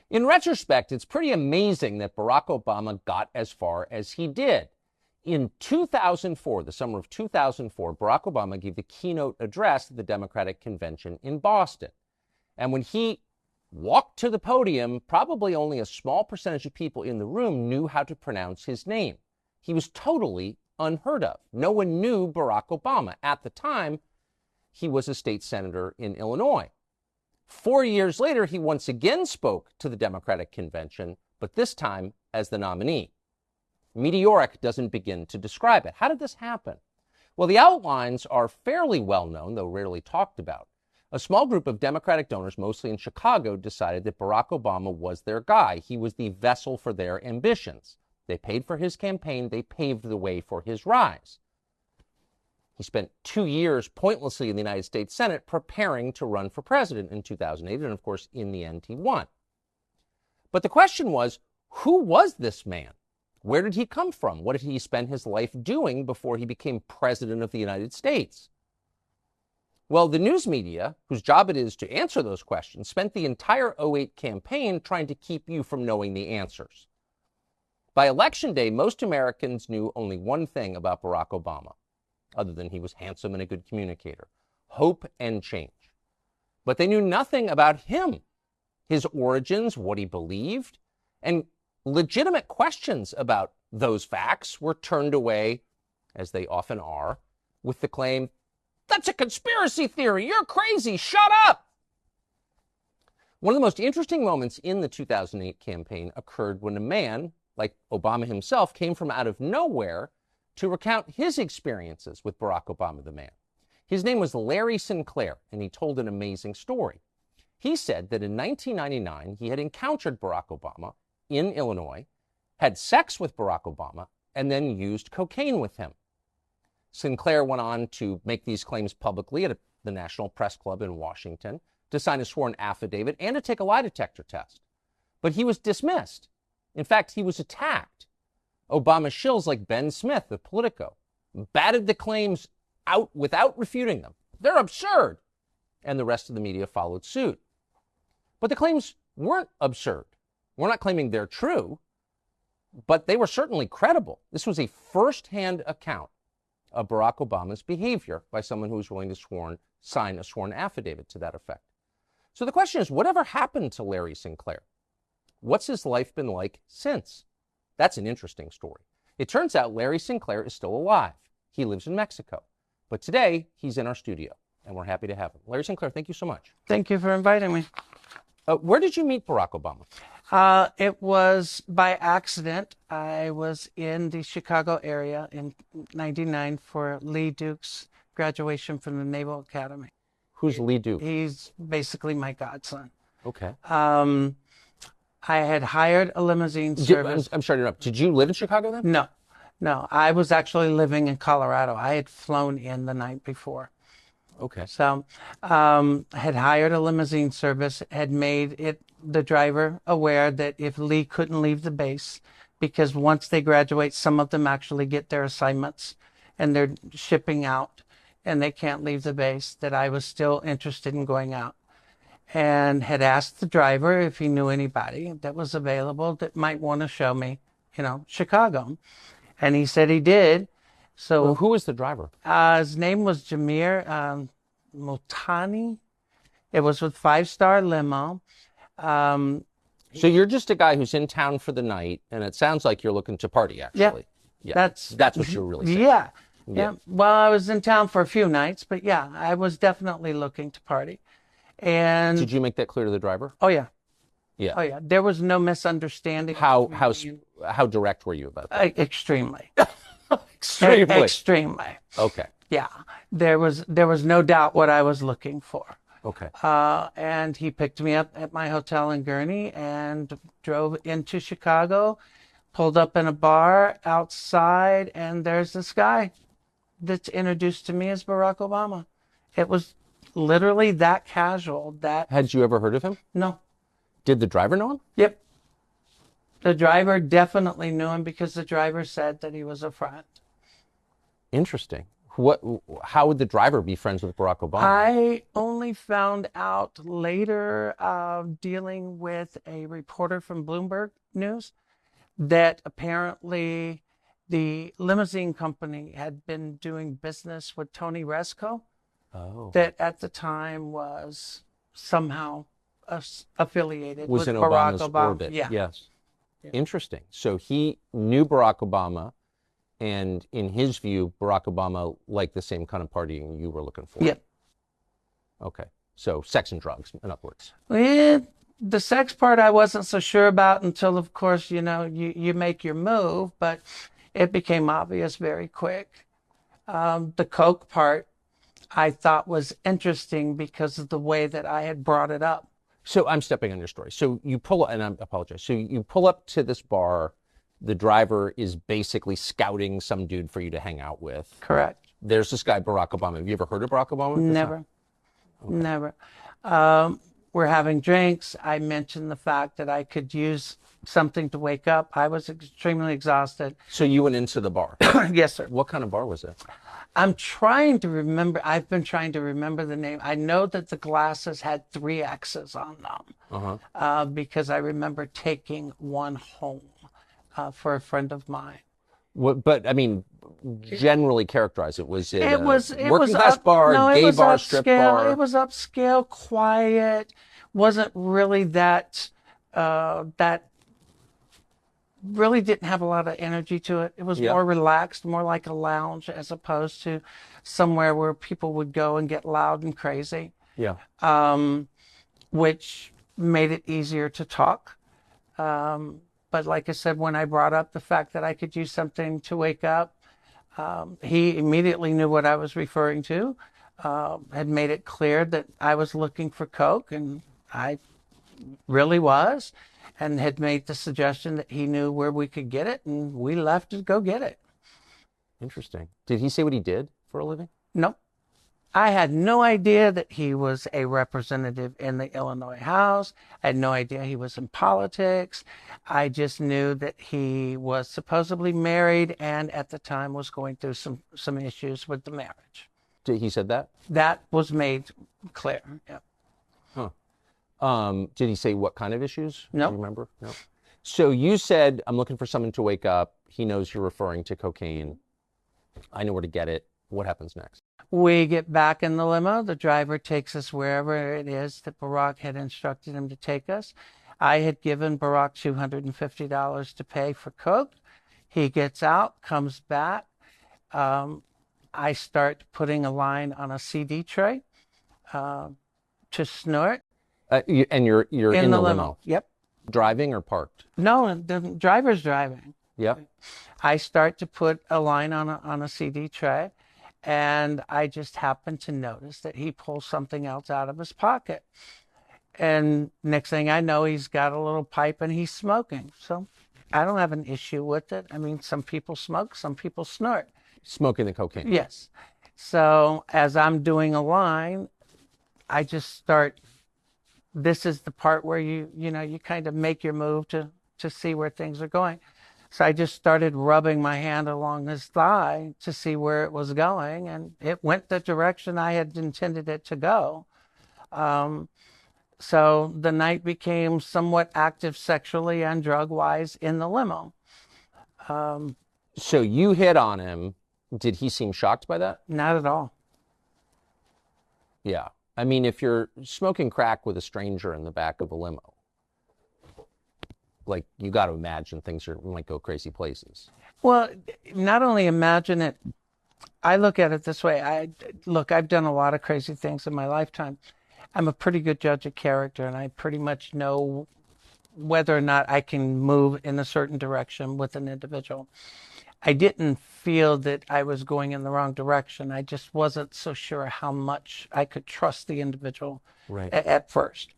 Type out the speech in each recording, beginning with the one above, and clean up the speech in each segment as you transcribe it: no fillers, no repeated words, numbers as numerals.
In retrospect, it's pretty amazing that Barack Obama got as far as he did. In 2004, the summer of 2004, Barack Obama gave the keynote address at the Democratic Convention in Boston. And when he walked to the podium, probably only a small percentage of people in the room knew how to pronounce his name. He was totally unheard of. No one knew Barack Obama. At the time, he was a state senator in Illinois. 4 years later, he once again spoke to the Democratic Convention, but this time as the nominee. Meteoric doesn't begin to describe it. How did this happen? Well, the outlines are fairly well known, though rarely talked about. A small group of Democratic donors, mostly in Chicago, decided that Barack Obama was their guy. He was the vessel for their ambitions. They paid for his campaign. They paved the way for his rise. He spent 2 years pointlessly in the United States Senate preparing to run for president in 2008, and of course, in the end, he won. But the question was, who was this man? Where did he come from? What did he spend his life doing before he became president of the United States? Well, the news media, whose job it is to answer those questions, spent the entire 2008 campaign trying to keep you from knowing the answers. By Election Day, most Americans knew only one thing about Barack Obama, other than he was handsome and a good communicator: hope and change. But they knew nothing about him, his origins, what he believed, and legitimate questions about those facts were turned away, as they often are, with the claim, "That's a conspiracy theory. You're crazy. Shut up." One of the most interesting moments in the 2008 campaign occurred when a man, like Obama himself, came from out of nowhere to recount his experiences with Barack Obama, the man. His name was Larry Sinclair, and he told an amazing story. He said that in 1999, he had encountered Barack Obama in Illinois, had sex with Barack Obama, and then used cocaine with him. Sinclair went on to make these claims publicly at the National Press Club in Washington, to sign a sworn affidavit, and to take a lie detector test. But he was dismissed. In fact, he was attacked. Obama shills like Ben Smith of Politico batted the claims out without refuting them. They're absurd. And the rest of the media followed suit. But the claims weren't absurd. We're not claiming they're true, but they were certainly credible. This was a first-hand account of Barack Obama's behavior by someone who was willing to sign a sworn affidavit to that effect. So the question is, whatever happened to Larry Sinclair? What's his life been like since? That's an interesting story. It turns out Larry Sinclair is still alive. He lives in Mexico. But today, he's in our studio, and we're happy to have him. Larry Sinclair, thank you so much. Thank you for inviting me. Where did you meet Barack Obama? It was by accident. I was in the Chicago area in '99 for Lee Duke's graduation from the Naval Academy. Who's Lee Duke? He's basically my godson. Okay. I had hired a limousine service. I'm sorry to interrupt. Did you live in Chicago then? No. I was actually living in Colorado. I had flown in the night before. Okay. So had hired a limousine service, had made the driver aware that if Lee couldn't leave the base, because once they graduate, some of them actually get their assignments and they're shipping out and they can't leave the base, that I was still interested in going out. And had asked the driver if he knew anybody that was available that might want to show me, Chicago. And he said he did. So well, who was the driver? His name was Jamir Motani. It was with 5-star limo. So you're just a guy who's in town for the night, and it sounds like you're looking to party, actually. Yeah. That's what you're really saying. Yeah. Well, I was in town for a few nights, but yeah, I was definitely looking to party. And did you make that clear to the driver? Oh yeah. Yeah. Oh yeah. There was no misunderstanding. How direct were you about that? Extremely. Extremely. Extremely. Okay. Yeah. There was no doubt what I was looking for. Okay. And he picked me up at my hotel in Gurnee and drove into Chicago, pulled up in a bar outside, and there's this guy that's introduced to me as Barack Obama. It was literally that casual. Had you ever heard of him? No. Did the driver know him? Yep. The driver definitely knew him because the driver said that he was a friend. Interesting. What? How would the driver be friends with Barack Obama? I only found out later, dealing with a reporter from Bloomberg News, that apparently the limousine company had been doing business with Tony Resco, Oh, that at the time was somehow affiliated was with in Barack Obama's Obama. orbit. Yeah. Yes. Yeah. Interesting. So he knew Barack Obama, and in his view, Barack Obama liked the same kind of partying you were looking for. Yeah. Okay. So sex and drugs, in other words. The sex part I wasn't so sure about until, of course, you make your move, but it became obvious very quick. The coke part I thought was interesting because of the way that I had brought it up. So I'm stepping on your story. So you pull up, and I apologize. So you pull up to this bar. The driver is basically scouting some dude for you to hang out with. Correct. There's this guy, Barack Obama. Have you ever heard of Barack Obama? Never. Okay. Never. We're having drinks. I mentioned the fact that I could use something to wake up. I was extremely exhausted. So you went into the bar? Yes, sir. What kind of bar was it? I'm trying to remember. I've been trying to remember the name. I know that the glasses had 3 X's on them, because I remember taking one home for a friend of mine. What, but I mean, generally characterize it. Was it It was working class bar, no, gay it was bar, upscale. strip bar? It was upscale, quiet. Wasn't really that really didn't have a lot of energy to it. It was more relaxed, more like a lounge as opposed to somewhere where people would go and get loud and crazy. Yeah. Which made it easier to talk. But like I said, when I brought up the fact that I could use something to wake up, he immediately knew what I was referring to, had made it clear that I was looking for coke, and I really was, and had made the suggestion that he knew where we could get it, and we left to go get it. Interesting. Did he say what he did for a living? Nope. I had no idea that he was a representative in the Illinois House. I had no idea he was in politics. I just knew that he was supposedly married and at the time was going through some issues with the marriage. He said that? That was made clear. Yep. Huh. Did he say what kind of issues? No. Do you remember? No. So you said, I'm looking for someone to wake up. He knows you're referring to cocaine. I know where to get it. What happens next? We get back in the limo. The driver takes us wherever it is that Barack had instructed him to take us. I had given Barack $250 to pay for coke. He gets out, comes back. I start putting a line on a CD tray to snort. And you're in the limo. Yep. Driving or parked? No, the driver's driving. Yep. I start to put a line on a CD tray, and I just happen to notice that he pulls something else out of his pocket. And next thing I know, he's got a little pipe and he's smoking. So I don't have an issue with it. I mean, some people smoke, some people snort. Smoking the cocaine? Yes. So as I'm doing a line, I just start, this is the part where you kind of make your move to see where things are going. So I just started rubbing my hand along his thigh to see where it was going, and it went the direction I had intended it to go. So the night became somewhat active sexually and drug-wise in the limo. So you hit on him. Did he seem shocked by that? Not at all. Yeah. I mean, if you're smoking crack with a stranger in the back of a limo, like, you got to imagine things might go crazy places. Well, not only imagine it, I look at it this way. I've done a lot of crazy things in my lifetime. I'm a pretty good judge of character, and I pretty much know whether or not I can move in a certain direction with an individual. I didn't feel that I was going in the wrong direction. I just wasn't so sure how much I could trust the individual at first.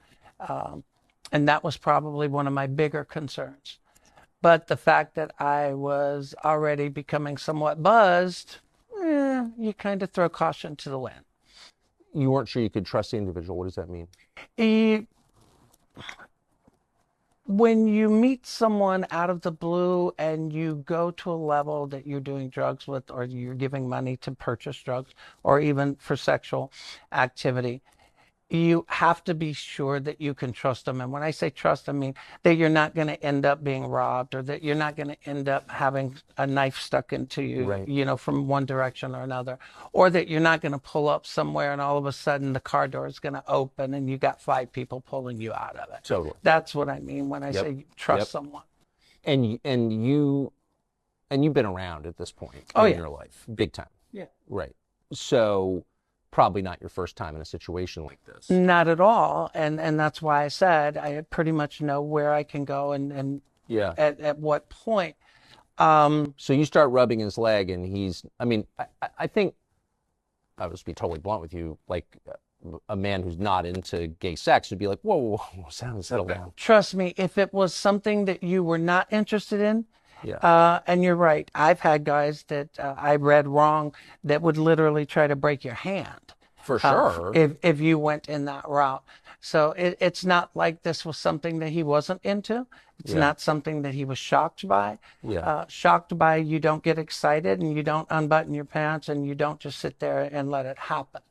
And that was probably one of my bigger concerns. But the fact that I was already becoming somewhat buzzed, you kind of throw caution to the wind. You weren't sure you could trust the individual. What does that mean? When you meet someone out of the blue and you go to a level that you're doing drugs with, or you're giving money to purchase drugs, or even for sexual activity, you have to be sure that you can trust them. And when I say trust, I mean that you're not going to end up being robbed, or that you're not going to end up having a knife stuck into you, Right. you know, from one direction or another, or that you're not going to pull up somewhere and all of a sudden the car door is going to open and you got 5 people pulling you out of it. Totally. That's what I mean when I Yep. say trust Yep. someone. And you've been around at this point Oh, in yeah. your life, big time. Yeah. Right. So probably not your first time in a situation like this. Not at all. And that's why I said I pretty much know where I can go and Yeah. at what point. So you start rubbing his leg, and I think, I'll just be totally blunt with you, like a man who's not into gay sex would be like, whoa, settle down. Trust me, if it was something that you were not interested in, Yeah. and you're right, I've had guys that I read wrong that would literally try to break your hand. For sure. If you went in that route. So it's not like this was something that he wasn't into. It's Yeah. not something that he was shocked by. Yeah. Shocked by, you don't get excited and you don't unbutton your pants and you don't just sit there and let it happen.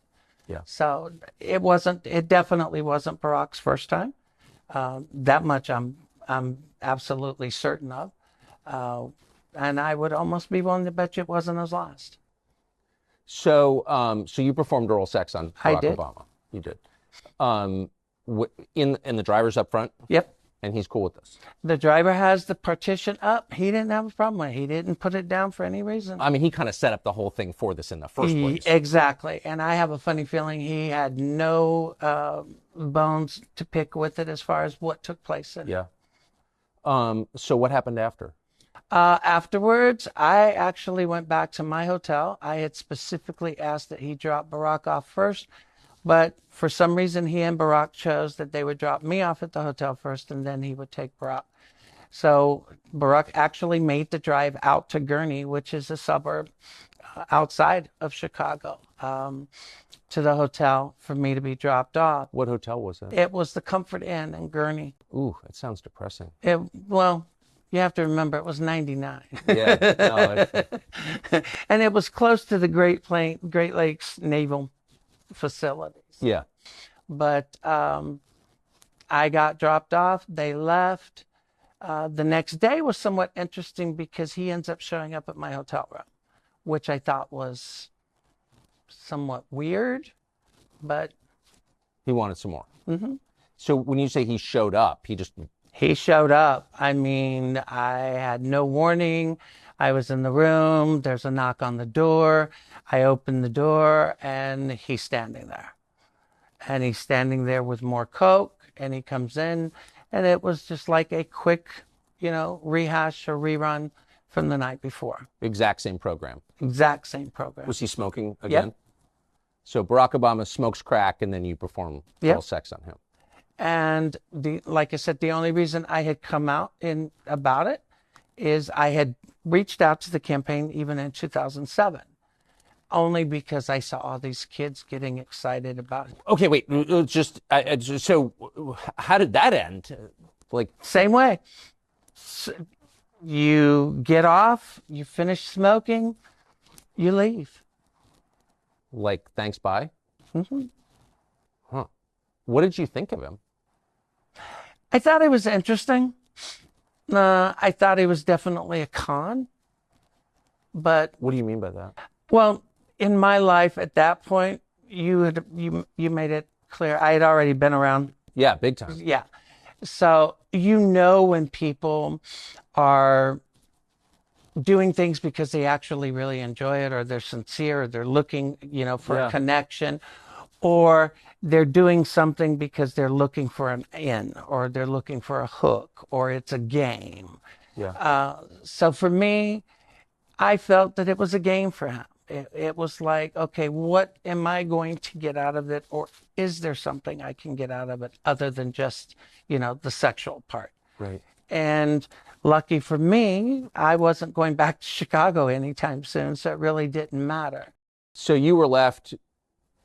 Yeah. So it definitely wasn't Barack's first time. That much I'm absolutely certain of. And I would almost be willing to bet you it wasn't his last. So you performed oral sex on I Barack did. Obama. You did. In the driver's up front, Yep. and he's cool with this. The driver has the partition up. He didn't have a problem with it. He didn't put it down for any reason. I mean, he kind of set up the whole thing for this in the first place. Exactly. And I have a funny feeling he had no bones to pick with it as far as what took place in it. Yeah. So what happened after? Afterwards, I actually went back to my hotel. I had specifically asked that he drop Barack off first, but for some reason he and Barack chose that they would drop me off at the hotel first and then he would take Barack. So Barack actually made the drive out to Gurnee, which is a suburb outside of Chicago, to the hotel for me to be dropped off. What hotel was it? It was the Comfort Inn in Gurnee. Ooh, that sounds depressing. Well, you have to remember it was 99. Yeah. No, And it was close to the Great Lakes Naval facilities. yeah. But I got dropped off. They left. The next day was somewhat interesting because he ends up showing up at my hotel room, which I thought was somewhat weird, but He wanted some more. Mm-hmm. So when you say he showed up, he showed up. I mean, I had no warning. I was in the room. There's a knock on the door. I open the door and he's standing there. And he's standing there with more Coke, and he comes in, and it was just like a quick, rehash or rerun from the night before. exact same program. Exact same program. Was he smoking again? Yep. So Barack Obama smokes crack, and then you perform Yep. oral sex on him. And like I said, the only reason I had come out about it is I had reached out to the campaign even in 2007, only because I saw all these kids getting excited about it. Okay, wait. So how did that end? Like, Same way. You get off, you finish smoking, you leave. thanks, bye? Mm-hmm. Huh. What did you think of him? I thought it was interesting. I thought it was definitely a con. But, What do you mean by that? well, in my life at that point, you made it clear. I had already been around. Yeah, big time. Yeah. So when people are doing things because they actually really enjoy it, or they're sincere, or they're looking, for Yeah. a connection, or they're doing something because they're looking for an in, or they're looking for a hook, or it's a game. Yeah. So for me, I felt that it was a game for him. It was like, okay, what am I going to get out of it? Or is there something I can get out of it other than just, the sexual part? Right. And lucky for me, I wasn't going back to Chicago anytime soon, so it really didn't matter. So you were left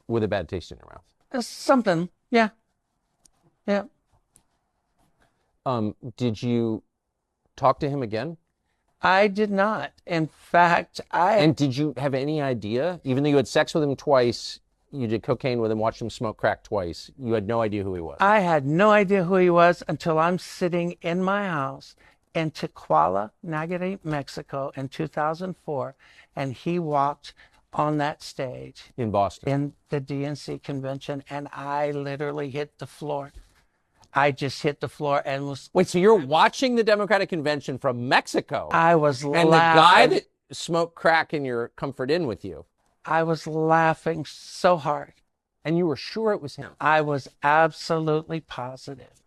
with a bad taste in your mouth. Something, yeah. Yeah. Did you talk to him again? I did not. In fact, And did you have any idea, even though you had sex with him twice, you did cocaine with him, watched him smoke crack twice, you had no idea who he was? I had no idea who he was until I'm sitting in my house in Tequila, Nayarit, Mexico in 2004, and he walked on that stage In Boston. in the DNC convention, and I literally hit the floor. I just hit the floor and was. Wait, so you're watching the Democratic convention from Mexico, I was and the guy that smoked crack in your Comfort Inn with you, I was laughing so hard. and you were sure it was him. I was absolutely positive.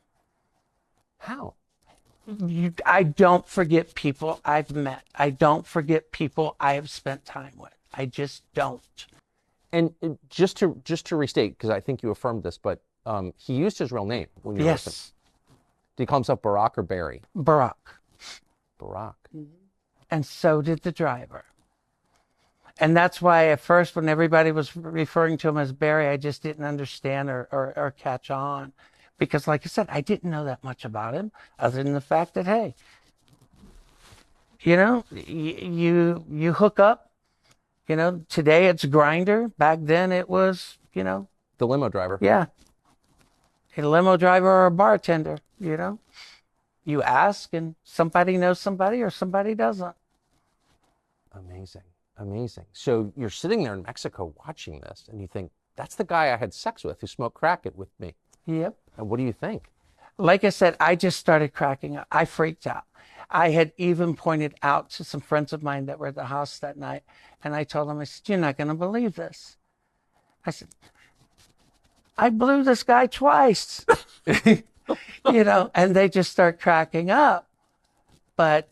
How? I don't forget people I've met. I don't forget people I have spent time with. I just don't. And just to restate, because I think you affirmed this, but he used his real name when you were with him. Yes, Did he call himself Barack or Barry? Barack. Barack. And so did the driver. And that's why at first when everybody was referring to him as Barry, I just didn't understand or catch on. Because like I said, I didn't know that much about him other than the fact that, hey, you know, you hook up, you know, today it's Grinder. Back then it was, you know. The limo driver. Yeah. A limo driver or a bartender, you know. You ask and somebody knows somebody or somebody doesn't. Amazing. Amazing. So you're sitting there in Mexico watching this, and you think, that's the guy I had sex with who smoked crack it with me. Yep. And what do you think? Like I said, I just started cracking up. I freaked out. I had even pointed out to some friends of mine that were at the house that night, and I told them, I said, you're not going to believe this. I said, I blew this guy twice, you know, and they just start cracking up. But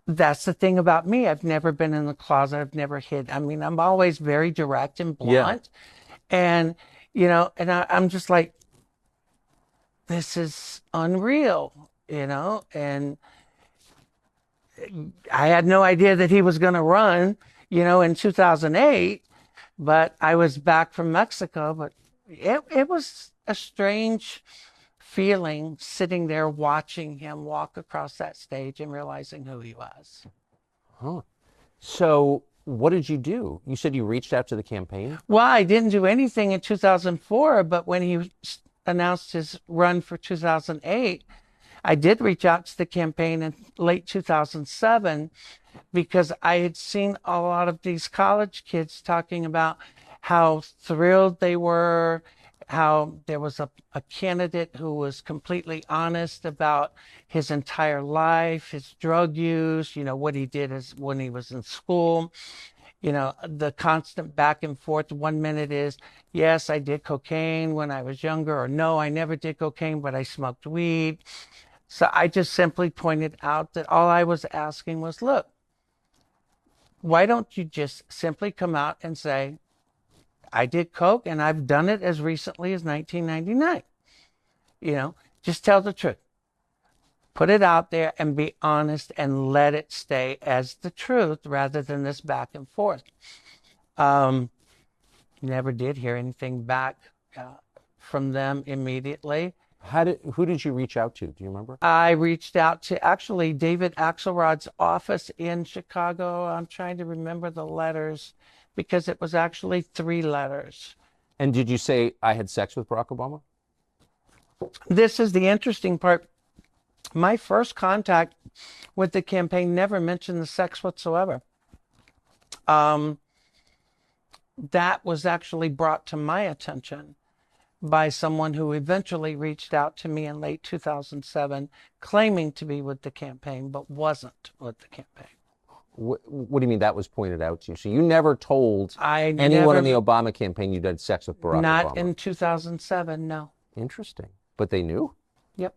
that's the thing about me. I've never been in the closet. I've never hid. I mean, I'm always very direct and blunt. Yeah. And, you know, and I'm just like, this is unreal, you know, and I had no idea that he was going to run, you know, in 2008, but I was back from Mexico, but it was a strange feeling sitting there watching him walk across that stage and realizing who he was. Huh. So what did you do? You said you reached out to the campaign? Well, I didn't do anything in 2004, but when he announced his run for 2008, I did reach out to the campaign in late 2007 because I had seen a lot of these college kids talking about how thrilled they were, how there was a candidate who was completely honest about his entire life, his drug use, you know, what he did as when he was in school. You know, the constant back and forth. 1 minute is, yes, I did cocaine when I was younger, or no, I never did cocaine, but I smoked weed. So I just simply pointed out that all I was asking was, look, why don't you just simply come out and say, I did coke and I've done it as recently as 1999. You know, just tell the truth. Put it out there and be honest and let it stay as the truth rather than this back and forth. Never did hear anything back from them immediately. Who did you reach out to? Do you remember? I reached out to actually David Axelrod's office in Chicago. I'm trying to remember the letters because it was actually 3 letters. And did you say, I had sex with Barack Obama? This is the interesting part. My first contact with the campaign never mentioned the sex whatsoever. That was actually brought to my attention by someone who eventually reached out to me in late 2007, claiming to be with the campaign, but wasn't with the campaign. What do you mean that was pointed out to you? So you never told anyone in the Obama campaign you did sex with Barack Obama? Not in 2007, no. Interesting. But they knew? Yep.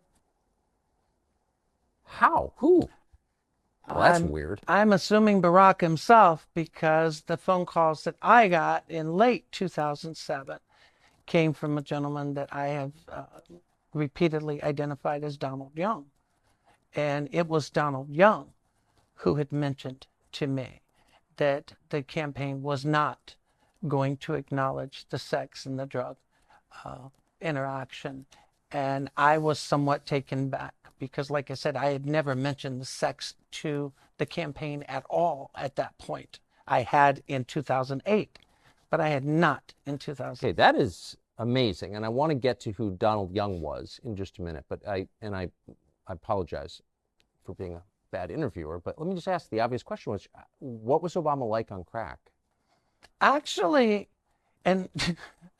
How? Who? Well, that's weird. I'm assuming Barack himself, because the phone calls that I got in late 2007 came from a gentleman that I have repeatedly identified as Donald Young. And it was Donald Young who had mentioned to me that the campaign was not going to acknowledge the sex and the drug interaction And I was somewhat taken back because, like I said, I had never mentioned the sex to the campaign at all at that point. I had in 2008, but I had not in 2000. Okay, that is amazing, and I want to get to who Donald Young was in just a minute. But I apologize for being a bad interviewer. But let me just ask the obvious question: was what was Obama like on crack? Actually, and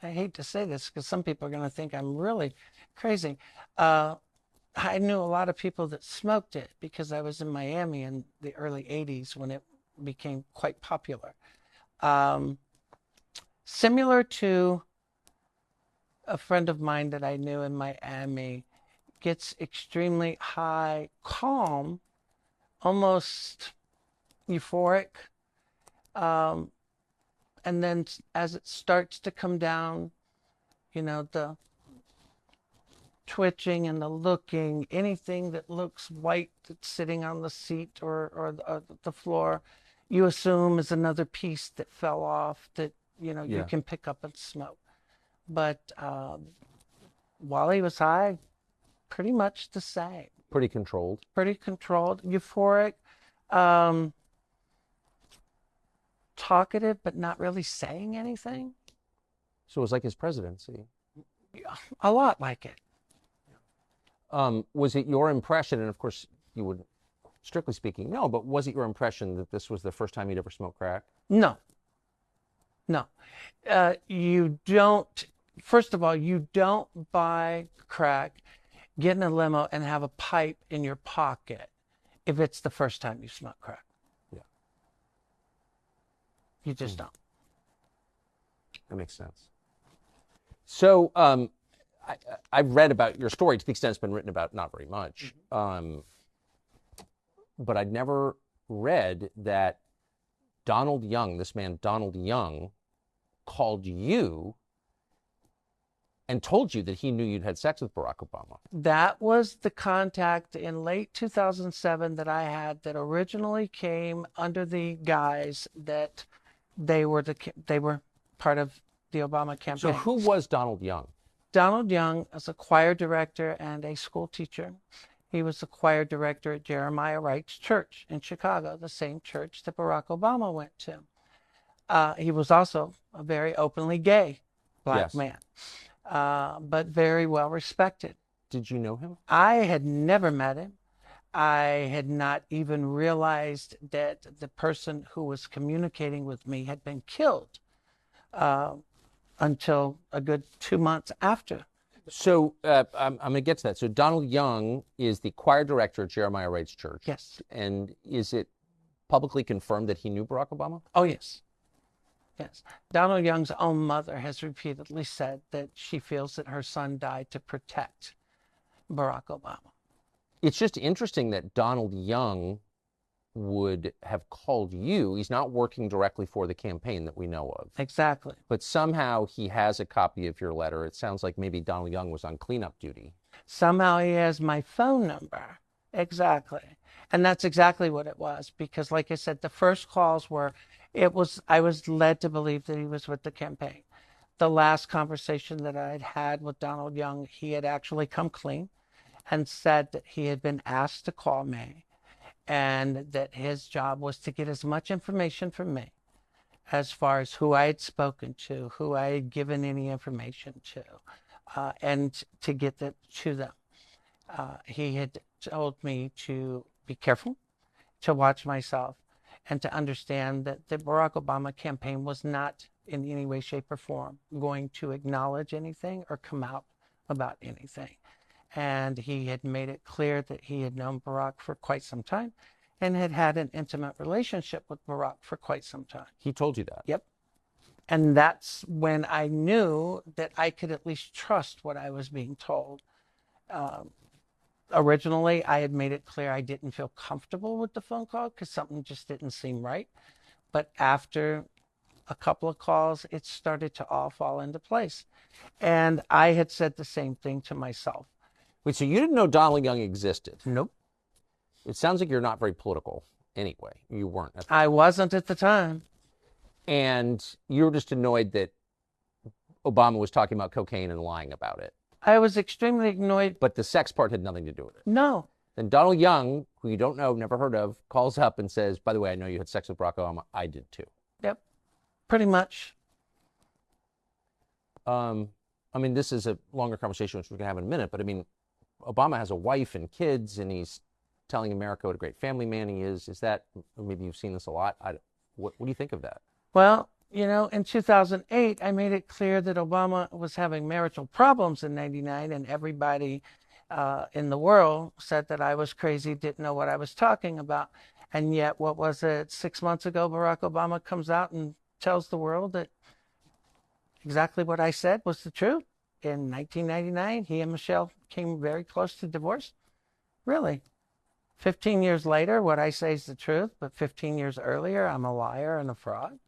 I hate to say this because some people are going to think I'm really crazy. I knew a lot of people that smoked it because I was in Miami in the early 80s when it became quite popular. Similar to a friend of mine that I knew in Miami, gets extremely high, calm, almost euphoric. And then as it starts to come down, the twitching and the looking, anything that looks white that's sitting on the seat or the floor, you assume is another piece that fell off that, you can pick up and smoke. But while he was high, pretty much the same. Pretty controlled. Pretty controlled, euphoric, talkative, but not really saying anything. So it was like his presidency. A lot like it. Was it your impression, and of course you would, strictly speaking, no, but was it your impression that this was the first time he'd ever smoked crack? No. You don't, first of all, you don't buy crack, get in a limo, and have a pipe in your pocket if it's the first time you smoke crack. Yeah. You just don't. That makes sense. So I've read about your story to the extent it's been written about, not very much. But I'd never read that Donald Young, this man Donald Young, called you and told you that he knew you'd had sex with Barack Obama. That was the contact in late 2007 that I had that originally came under the guise that they were part of the Obama campaign. So who was Donald Young? Donald Young is a choir director and a school teacher. He was the choir director at Jeremiah Wright's church in Chicago, the same church that Barack Obama went to. He was also a very openly gay black man, but very well respected. Did you know him? I had never met him. I had not even realized that the person who was communicating with me had been killed until a good 2 months after. So I'm going to get to that. So Donald Young is the choir director at Jeremiah Wright's church. Yes. And is it publicly confirmed that he knew Barack Obama? Oh, yes. Yes. Donald Young's own mother has repeatedly said that she feels that her son died to protect Barack Obama. It's just interesting that Donald Young would have called you. He's not working directly for the campaign that we know of. Exactly. But somehow he has a copy of your letter. It sounds like maybe Donald Young was on cleanup duty. Somehow he has my phone number. Exactly. And that's exactly what it was. Because like I said, the first calls were, I was led to believe that he was with the campaign. The last conversation that I'd had with Donald Young, he had actually come clean and said that he had been asked to call me and that his job was to get as much information from me as far as who I had spoken to, who I had given any information to, and to get that to them. He had told me to be careful, to watch myself, and to understand that the Barack Obama campaign was not in any way, shape, or form going to acknowledge anything or come out about anything. And he had made it clear that he had known Barack for quite some time and had had an intimate relationship with Barack for quite some time. He told you that? Yep. And that's when I knew that I could at least trust what I was being told. Originally, I had made it clear I didn't feel comfortable with the phone call because something just didn't seem right. But after a couple of calls, it started to all fall into place. And I had said the same thing to myself. Wait, so you didn't know Donald Young existed? Nope. It sounds like you're not very political anyway. You weren't. I wasn't at the time. And you were just annoyed that Obama was talking about cocaine and lying about it. I was extremely annoyed. But the sex part had nothing to do with it. No. Then Donald Young, who you don't know, never heard of, calls up and says, by the way, I know you had sex with Barack Obama. I did too. Yep. Pretty much. I mean, this is a longer conversation, which we're going to have in a minute, but I mean, Obama has a wife and kids, and he's telling America what a great family man he is. Is that, maybe you've seen this a lot? What do you think of that? Well, you know, in 2008, I made it clear that Obama was having marital problems in 99, and everybody in the world said that I was crazy, didn't know what I was talking about. And yet, what was it, 6 months ago, Barack Obama comes out and tells the world that exactly what I said was the truth. In 1999, he and Michelle came very close to divorce. Really. 15 years later, what I say is the truth, but 15 years earlier, I'm a liar and a fraud.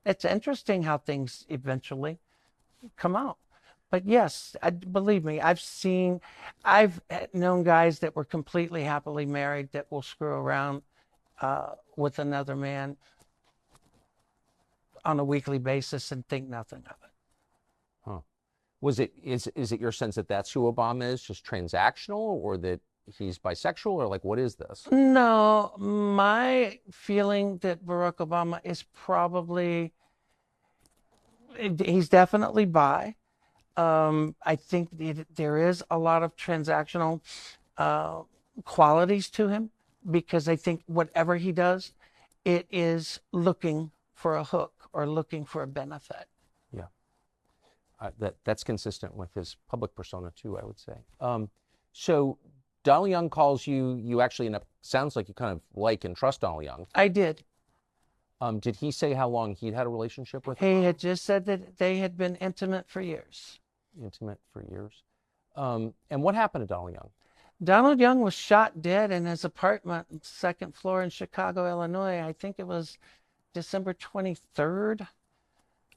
It's interesting how things eventually come out. But yes, believe me, I've known guys that were completely happily married that will screw around with another man on a weekly basis and think nothing of it. Huh. Is it your sense that that's who Obama is, just transactional, or that he's bisexual, or like, what is this? No, my feeling that Barack Obama is probably, he's definitely bi. I think there is a lot of transactional qualities to him, because I think whatever he does, it is looking for a hook or looking for a benefit. Yeah. That's consistent with his public persona too, I would say. So Donald Young calls you. You actually end up, sounds like you kind of like and trust Donald Young. I did. Did he say how long he'd had a relationship with? He had just said that they had been intimate for years. Intimate for years. And what happened to Donald Young? Donald Young was shot dead in his apartment, second floor in Chicago, Illinois. I think it was December 23rd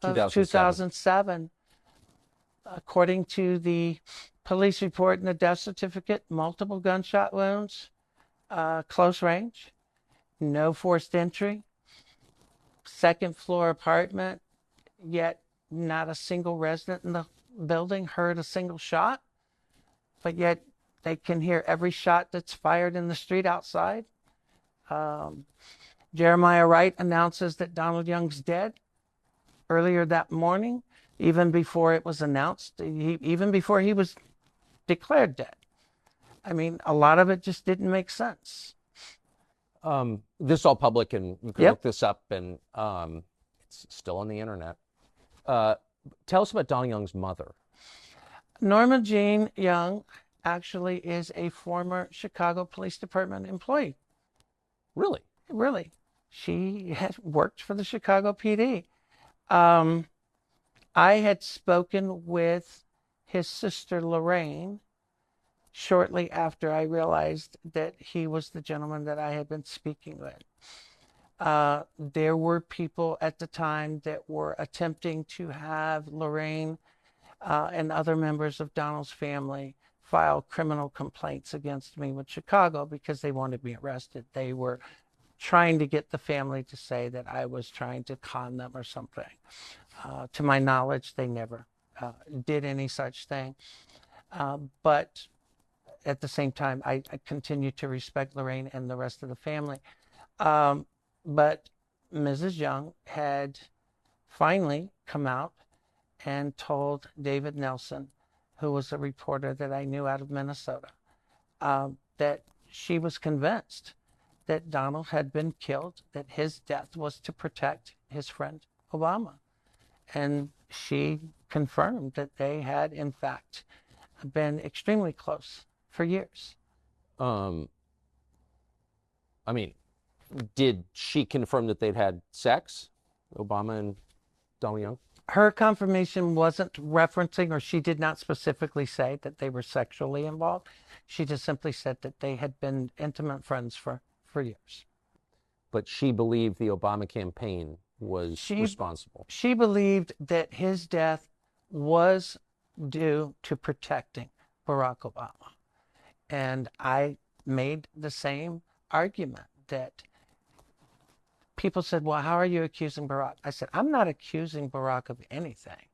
of 2007. According to the police report and the death certificate, multiple gunshot wounds, close range, no forced entry, second floor apartment, yet not a single resident in the building heard a single shot, but yet they can hear every shot that's fired in the street outside. Jeremiah Wright announces that Donald Young's dead earlier that morning, even before it was announced, even before he was declared dead. I mean, a lot of it just didn't make sense. This is all public, and you can Yep. look this up, and it's still on the internet. Tell us about Donald Young's mother. Norma Jean Young actually is a former Chicago Police Department employee. Really? Really. She had worked for the Chicago PD. I had spoken with his sister Lorraine shortly after I realized that he was the gentleman that I had been speaking with. There were people at the time that were attempting to have Lorraine and other members of Donald's family file criminal complaints against me with Chicago because they wanted me arrested. They were trying to get the family to say that I was trying to con them or something. To my knowledge, they never did any such thing. But at the same time, I continue to respect Lorraine and the rest of the family. But Mrs. Young had finally come out and told David Nelson, who was a reporter that I knew out of Minnesota, that she was convinced that Donald had been killed, that his death was to protect his friend Obama. And she confirmed that they had, in fact, been extremely close for years. I mean, did she confirm that they'd had sex, Obama and Donald Young? Her confirmation wasn't referencing, or she did not specifically say that they were sexually involved. She just simply said that they had been intimate friends for years. But she believed the Obama campaign was responsible. She believed that his death was due to protecting Barack Obama. And I made the same argument that people said, well, how are you accusing Barack? I said, I'm not accusing Barack of anything.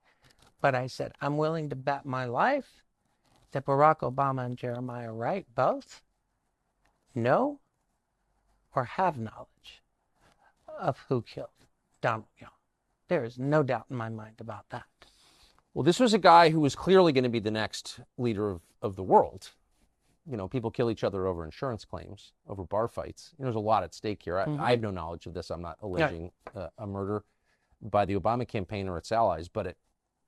But I said, I'm willing to bet my life that Barack Obama and Jeremiah Wright both know or have knowledge of who killed Donald Young. There is no doubt in my mind about that. Well, this was a guy who was clearly going to be the next leader of the world. You know, people kill each other over insurance claims, over bar fights. You know, there's a lot at stake here. I have no knowledge of this. I'm not alleging a murder by the Obama campaign or its allies, but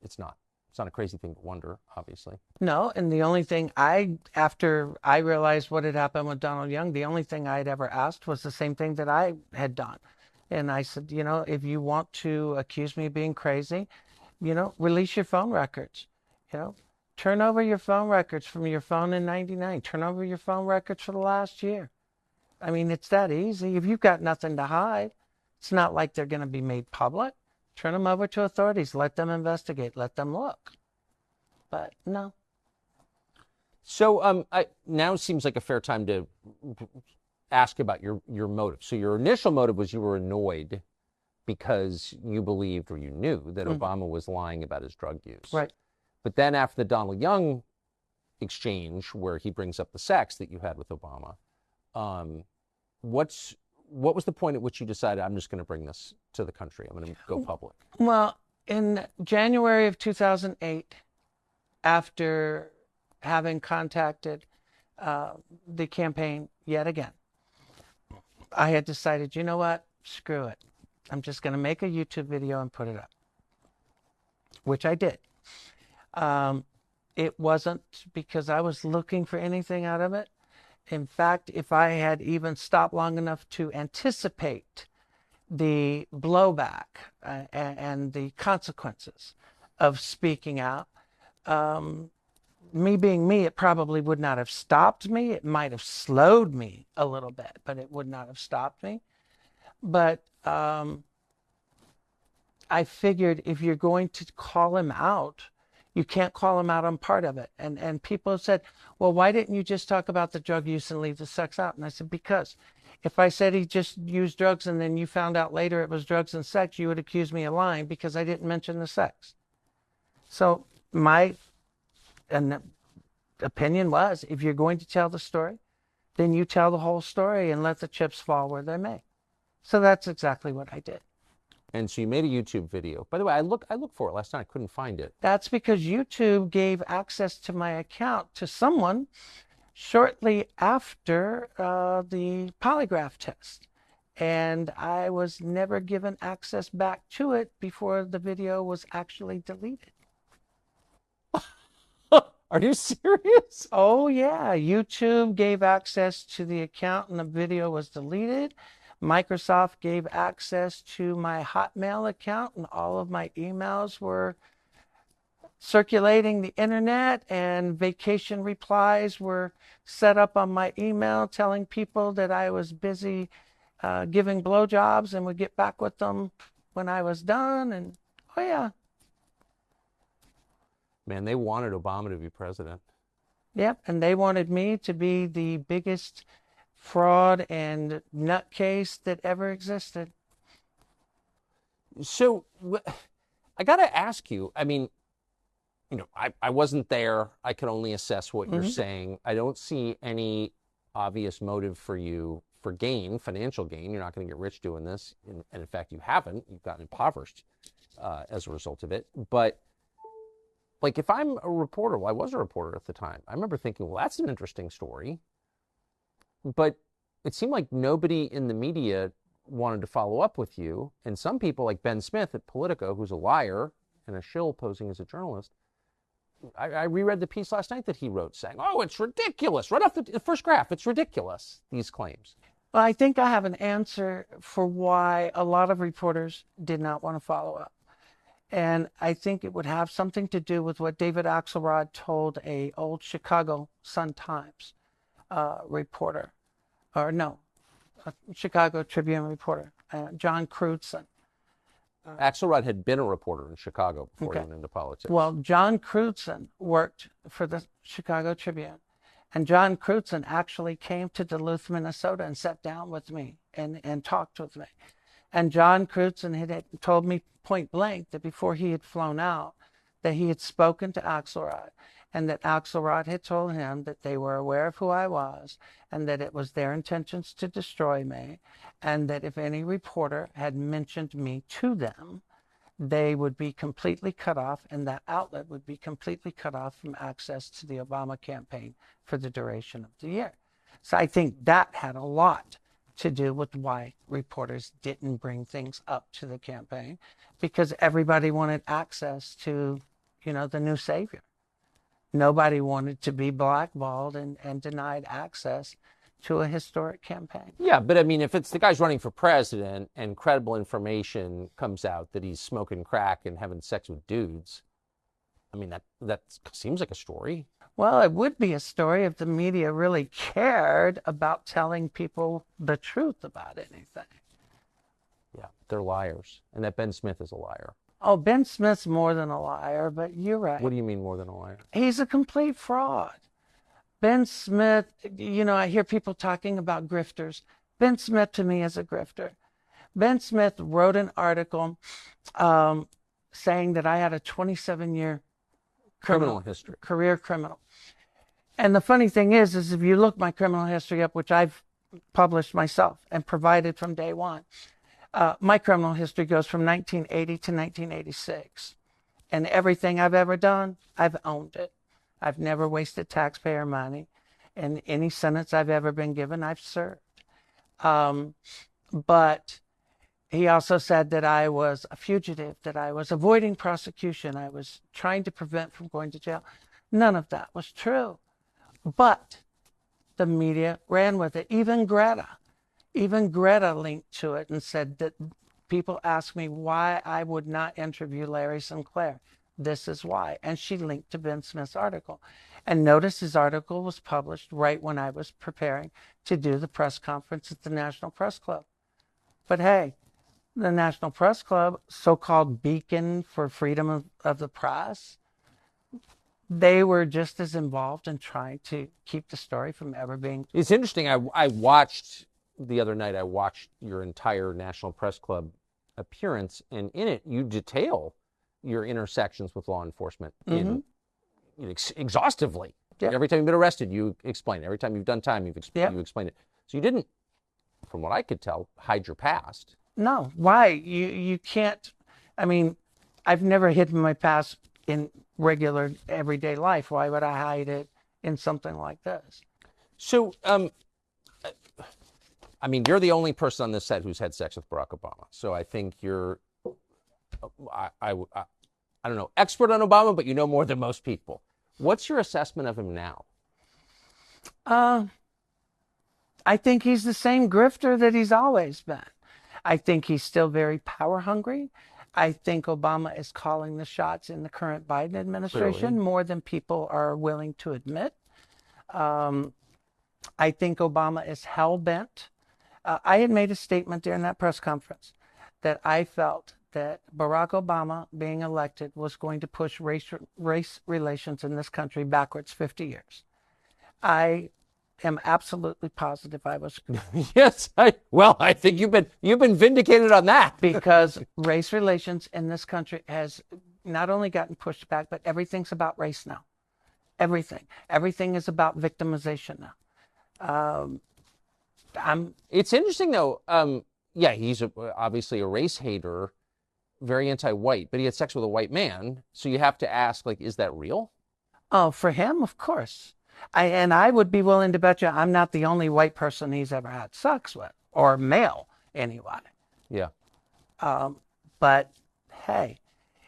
it's not. It's not a crazy thing to wonder, obviously. No, and the only thing after I realized what had happened with Donald Young, the only thing I'd ever asked was the same thing that I had done. And I said, you know, if you want to accuse me of being crazy, you know, release your phone records. You know, turn over your phone records from your phone in '99. Turn over your phone records for the last year. I mean, it's that easy. If you've got nothing to hide, it's not like they're going to be made public. Turn them over to authorities. Let them investigate. Let them look. But no. So now seems like a fair time to ask about your motive. So your initial motive was you were annoyed because you believed or you knew that Obama was lying about his drug use. Right. But then after the Donald Young exchange, where he brings up the sex that you had with Obama, what was the point at which you decided, I'm just going to bring this to the country? I'm going to go public. Well, in January of 2008, after having contacted the campaign yet again, I had decided, you know what? Screw it. I'm just going to make a YouTube video and put it up, which I did. It wasn't because I was looking for anything out of it. In fact, if I had even stopped long enough to anticipate the blowback and the consequences of speaking out, me being me, it probably would not have stopped me. It might have slowed me a little bit, but it would not have stopped me. But I figured if you're going to call him out, you can't call him out on part of it. And people have said, well, why didn't you just talk about the drug use and leave the sex out? And I said, because if I said he just used drugs and then you found out later it was drugs and sex, you would accuse me of lying because I didn't mention the sex. So my opinion was, if you're going to tell the story, then you tell the whole story and let the chips fall where they may. So that's exactly what I did. And so you made a YouTube video. By the way, I looked for it last night. I couldn't find it. That's because YouTube gave access to my account to someone shortly after the polygraph test. And I was never given access back to it before the video was actually deleted. Are you serious? Oh, yeah. YouTube gave access to the account and the video was deleted. Microsoft gave access to my Hotmail account and all of my emails were circulating the internet, and vacation replies were set up on my email telling people that I was busy giving blowjobs and would get back with them when I was done. And oh, yeah. Man, they wanted Obama to be president. Yep, and they wanted me to be the biggest fraud and nutcase that ever existed. So I got to ask you, I mean, you know, I wasn't there. I can only assess what you're saying. I don't see any obvious motive for you for gain, financial gain. You're not going to get rich doing this. And in fact, you haven't. You've gotten impoverished as a result of it. But like, if I'm a reporter, well, I was a reporter at the time. I remember thinking, well, that's an interesting story. But it seemed like nobody in the media wanted to follow up with you. And some people, like Ben Smith at Politico, who's a liar and a shill posing as a journalist, I reread the piece last night that he wrote saying, oh, it's ridiculous. Right off the first graph, it's ridiculous, these claims. Well, I think I have an answer for why a lot of reporters did not want to follow up. And I think it would have something to do with what David Axelrod told a old Chicago Sun-Times reporter, or no, a Chicago Tribune reporter, John Crewdson. Axelrod had been a reporter in Chicago before he went into politics. Well, John Crewdson worked for the Chicago Tribune. And John Crewdson actually came to Duluth, Minnesota and sat down with me and talked with me. And John Crewdson had told me point blank that before he had flown out, that he had spoken to Axelrod and that Axelrod had told him that they were aware of who I was and that it was their intentions to destroy me, and that if any reporter had mentioned me to them, they would be completely cut off, and that outlet would be completely cut off from access to the Obama campaign for the duration of the year. So I think that had a lot to do with why reporters didn't bring things up to the campaign, because everybody wanted access to, the new savior. Nobody wanted to be blackballed and denied access to a historic campaign. Yeah, but I mean, if it's the guy's running for president and credible information comes out that he's smoking crack and having sex with dudes, I mean, that seems like a story. Well, it would be a story if the media really cared about telling people the truth about anything. Yeah, they're liars. And that Ben Smith is a liar. Oh, Ben Smith's more than a liar, but you're right. What do you mean more than a liar? He's a complete fraud. Ben Smith, I hear people talking about grifters. Ben Smith to me is a grifter. Ben Smith wrote an article saying that I had a 27-year Criminal history. Career criminal. And the funny thing is if you look my criminal history up, which I've published myself and provided from day one, my criminal history goes from 1980 to 1986. And everything I've ever done, I've owned it. I've never wasted taxpayer money. And any sentence I've ever been given, I've served. But he also said that I was a fugitive, that I was avoiding prosecution, I was trying to prevent from going to jail. None of that was true. But the media ran with it. Even Greta linked to it and said that people asked me why I would not interview Larry Sinclair. This is why. And she linked to Ben Smith's article. And notice his article was published right when I was preparing to do the press conference at the National Press Club. But hey, the National Press Club, so-called beacon for freedom of the press, they were just as involved in trying to keep the story from ever being. It's interesting. I watched the other night, I watched your entire National Press Club appearance, and in it, you detail your intersections with law enforcement exhaustively. Yep. Every time you've been arrested, you explain it. Every time you've done time, you explain it. So you didn't, from what I could tell, hide your past. No. Why? You can't. I mean, I've never hidden my past in regular everyday life. Why would I hide it in something like this? So, I mean, you're the only person on this set who's had sex with Barack Obama. So I think you're, I don't know, expert on Obama, but you know more than most people. What's your assessment of him now? I think he's the same grifter that he's always been. I think he's still very power hungry. I think Obama is calling the shots in the current Biden administration more than people are willing to admit. I think Obama is hell-bent. I had made a statement during that press conference that I felt that Barack Obama being elected was going to push race relations in this country backwards 50 years. I am absolutely positive I was. Yes, I think you've been vindicated on that. Because race relations in this country has not only gotten pushed back, but everything's about race now. Everything is about victimization now. It's interesting though. Yeah, he's obviously a race hater, very anti-white, but he had sex with a white man. So you have to ask, like, is that real? Oh, for him, of course. I would be willing to bet you I'm not the only white person he's ever had sex with, or male anyway. Yeah. But hey,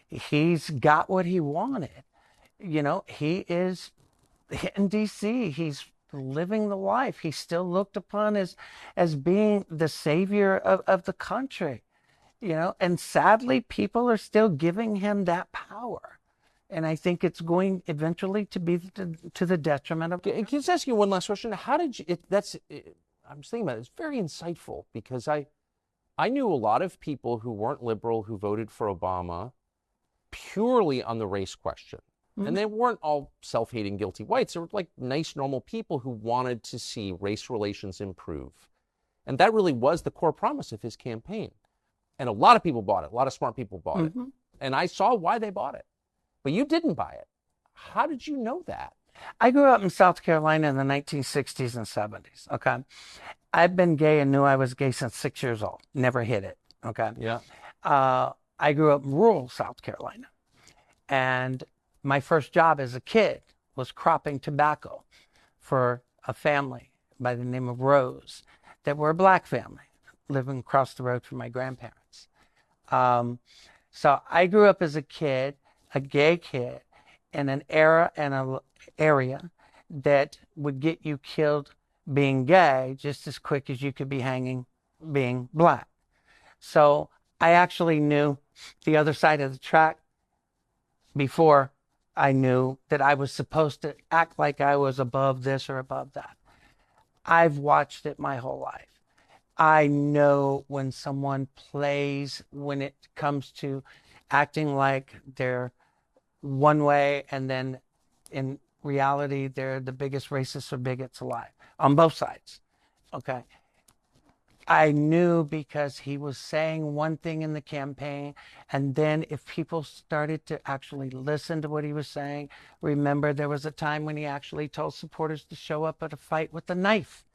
he's got what he wanted. He is in D.C. He's living the life. He's still looked upon as being the savior of the country. And sadly, people are still giving him that power. And I think it's going eventually to be to the detriment of. Can I just ask you one last question? How did you? I'm just thinking about it. It's very insightful because I knew a lot of people who weren't liberal who voted for Obama purely on the race question, and they weren't all self-hating, guilty whites. They were like nice, normal people who wanted to see race relations improve, and that really was the core promise of his campaign. And a lot of people bought it. A lot of smart people bought it, and I saw why they bought it. But you didn't buy it. How did you know that? I grew up in South Carolina in the 1960s and 70s. Okay. I've been gay and knew I was gay since 6 years old. Never hid it. Okay. Yeah. I grew up in rural South Carolina. And my first job as a kid was cropping tobacco for a family by the name of Rose that were a black family living across the road from my grandparents. So I grew up as a kid, a gay kid, in an era and an area that would get you killed being gay just as quick as you could be hanging being black. So I actually knew the other side of the track before I knew that I was supposed to act like I was above this or above that. I've watched it my whole life. I know when someone plays, when it comes to acting like they're one way and then in reality they're the biggest racists or bigots alive on both sides. Okay. I knew because he was saying one thing in the campaign, and then if people started to actually listen to what he was saying, remember there was a time when he actually told supporters to show up at a fight with a knife,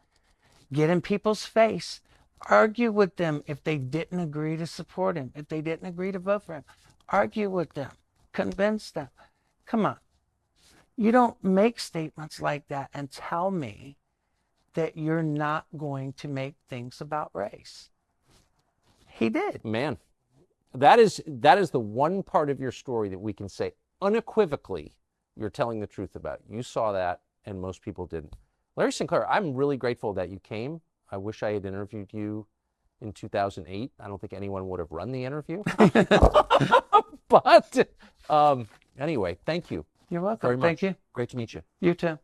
get in people's face, argue with them if they didn't agree to support him, if they didn't agree to vote for him, argue with them, convince them. Come on. You don't make statements like that and tell me that you're not going to make things about race. He did. Man, that is the one part of your story that we can say unequivocally you're telling the truth about. You saw that, and most people didn't. Larry Sinclair, I'm really grateful that you came. I wish I had interviewed you in 2008. I don't think anyone would have run the interview. But anyway, thank you. You're welcome. Very much. Thank you. Great to meet you. You too.